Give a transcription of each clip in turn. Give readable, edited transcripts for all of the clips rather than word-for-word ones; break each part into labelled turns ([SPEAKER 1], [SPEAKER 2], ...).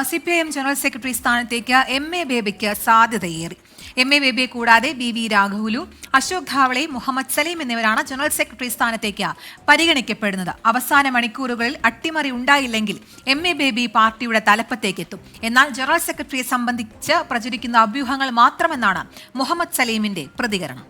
[SPEAKER 1] CPIM general secretary സ്ഥാനത്തേക്ക് MA ബേബിക്ക് സാധ്യതയേറി. MA ബേബിയെ കൂടാതെ BV രാഘവുലു, അശോക് ധാവളെ, മുഹമ്മദ് സലീം എന്നിവരാണ് ജനറൽ സെക്രട്ടറി സ്ഥാനത്തേക്ക് പരിഗണിക്കപ്പെടുന്നത്. അവസാന മണിക്കൂറുകളിൽ അട്ടിമറി ഉണ്ടായില്ലെങ്കിൽ MA ബേബി പാർട്ടിയുടെ തലപ്പത്തേക്കെത്തും. എന്നാൽ ജനറൽ സെക്രട്ടറിയെ സംബന്ധിച്ച് പ്രചരിക്കുന്ന അഭ്യൂഹങ്ങൾ മാത്രമെന്നാണ് മുഹമ്മദ് സലീമിന്റെ പ്രതികരണം.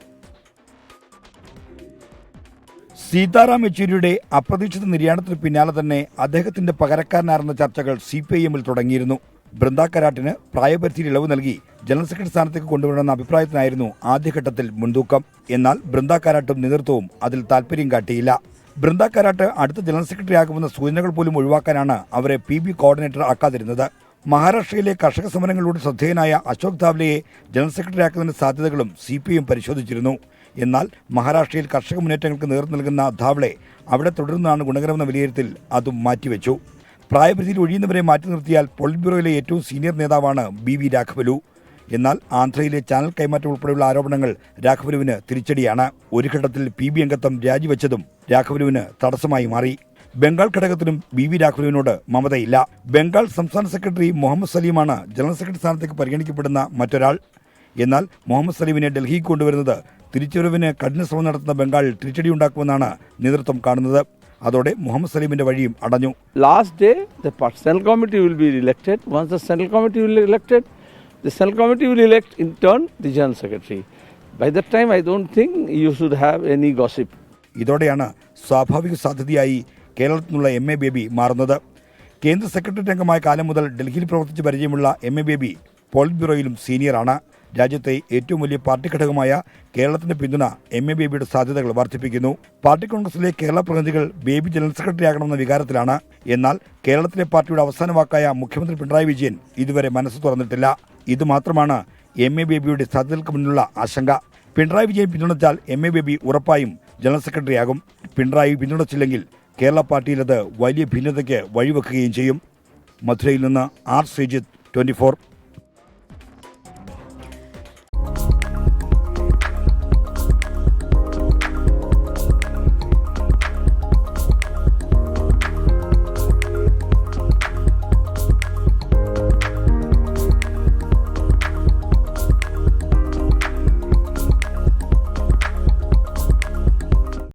[SPEAKER 2] സീതാറാം യെച്ചൂരിയുടെ അപ്രതീക്ഷിത നിര്യാണത്തിന് പിന്നാലെ തന്നെ അദ്ദേഹത്തിന്റെ പകരക്കാരനായിരുന്ന ചർച്ചകൾ CPIM-ൽ തുടങ്ങിയിരുന്നു. ബൃന്ദ കരാട്ടിന് പ്രായപരിധിയിൽ ഇളവ് നൽകി ജനറൽ സെക്രട്ടറി സ്ഥാനത്തേക്ക് കൊണ്ടുവരണമെന്ന അഭിപ്രായത്തിനായിരുന്നു ആദ്യഘട്ടത്തിൽ മുൻതൂക്കം. എന്നാൽ ബൃന്ദ കരാട്ടും നേതൃത്വവും അതിൽ താൽപര്യം കാട്ടിയില്ല. ബൃന്ദ കരാട്ട് അടുത്ത ജനറൽ സെക്രട്ടറി ആകുമെന്ന സൂചനകൾ പോലും ഒഴിവാക്കാനാണ് അവരെ PB കോർഡിനേറ്റർ ആക്കാതിരുന്നത്. മഹാരാഷ്ട്രയിലെ കർഷക സമരങ്ങളിലൂടെ ശ്രദ്ധേയനായ അശോക് ധാവ്ലെയെ ജനറൽ സെക്രട്ടറി ആക്കുന്നതിന്റെ സാധ്യതകളും CPIM പരിശോധിച്ചിരുന്നു. എന്നാൽ മഹാരാഷ്ട്രയിൽ കർഷക മുന്നേറ്റങ്ങൾക്ക് നേതൃത്വം നൽകുന്ന ധാവ്ലെ അവിടെ തുടരുന്നതാണ് ഗുണകരമെന്ന വിലയിരുത്തൽ അതും മാറ്റിവെച്ചു. പ്രായപരിധിയിൽ ഒഴിയുന്നവരെ മാറ്റി നിർത്തിയാൽ പോളിറ്റ് ബ്യൂറോയിലെ ഏറ്റവും സീനിയർ നേതാവാണ് BV രാഘവുലു. എന്നാൽ ആന്ധ്രയിലെ ചാനൽ കൈമാറ്റം ഉൾപ്പെടെയുള്ള ആരോപണങ്ങൾ രാഘവുലുവിന് തിരിച്ചടിയാണ്. ഒരു ഘട്ടത്തിൽ PB അംഗത്വം രാജിവെച്ചതും രാഘവുലുവിന് തടസ്സമായി മാറി. ബംഗാൾ ഘടകത്തിനും BV രാഘവുലുവിനോട് മമതയില്ല. ബംഗാൾ സംസ്ഥാന സെക്രട്ടറി മുഹമ്മദ് സലീമാണ് ജനറൽ സെക്രട്ടറി സ്ഥാനത്തേക്ക് പരിഗണിക്കപ്പെടുന്ന മറ്റൊരാൾ. എന്നാൽ മുഹമ്മദ് സലീമിനെ ഡൽഹിക്ക് കൊണ്ടുവരുന്നത് തിരിച്ചുവരവിന് കഠിന ശ്രമം നടത്തുന്ന ബംഗാളിൽ തിരിച്ചടിയുണ്ടാക്കുമെന്നാണ് നേതൃത്വം കാണുന്നത്. അതോടെ മുഹമ്മദ് സലീമിന്റെ വഴിയും അടഞ്ഞു.
[SPEAKER 3] Last day, the central committee will be elected. Once the central committee will be elected, the central committee will elect in turn the general secretary. By that time, I don't think you should have any gossip.
[SPEAKER 2] ഇതോടെയാണ് സ്വാഭാവിക സാധ്യതയായി കേരളത്തിൽ നിന്നുള്ള MA baby മാറുന്നത്. കേന്ദ്ര secretary അംഗമായ കാലം മുതൽ ഡൽഹിയിൽ പ്രവർത്തിച്ച് പരിചയമുള്ള MA ബേബി പോളിറ്റ് ബ്യൂറോയിലും സീനിയറാണ്. രാജ്യത്തെ ഏറ്റവും വലിയ പാർട്ടി ഘടകമായ കേരളത്തിന്റെ പിന്തുണ MA ബേബിയുടെ സാധ്യതകൾ വർദ്ധിപ്പിക്കുന്നു. പാർട്ടി കോൺഗ്രസിലെ കേരള പ്രതിനിധികൾ ബേബി ജനറൽ സെക്രട്ടറി ആകണമെന്ന വികാരത്തിലാണ്. എന്നാൽ കേരളത്തിലെ പാർട്ടിയുടെ അവസാന വാക്കായ മുഖ്യമന്ത്രി പിണറായി വിജയൻ ഇതുവരെ മനസ്സ് തുറന്നിട്ടില്ല. ഇതുമാത്രമാണ് MA ബേബിയുടെ സാധ്യതകൾക്ക് മുന്നിലുള്ള ആശങ്ക. പിണറായി വിജയൻ പിന്തുണച്ചാൽ MA ബേബി ഉറപ്പായും ജനറൽ സെക്രട്ടറി ആകും. പിണറായി പിന്തുണച്ചില്ലെങ്കിൽ കേരള പാർട്ടിയിൽ അത് വലിയ ഭിന്നതയ്ക്ക് വഴിവെക്കുകയും ചെയ്യും. മധുരയിൽ നിന്ന് R. ശ്രീജിത്ത്, 24.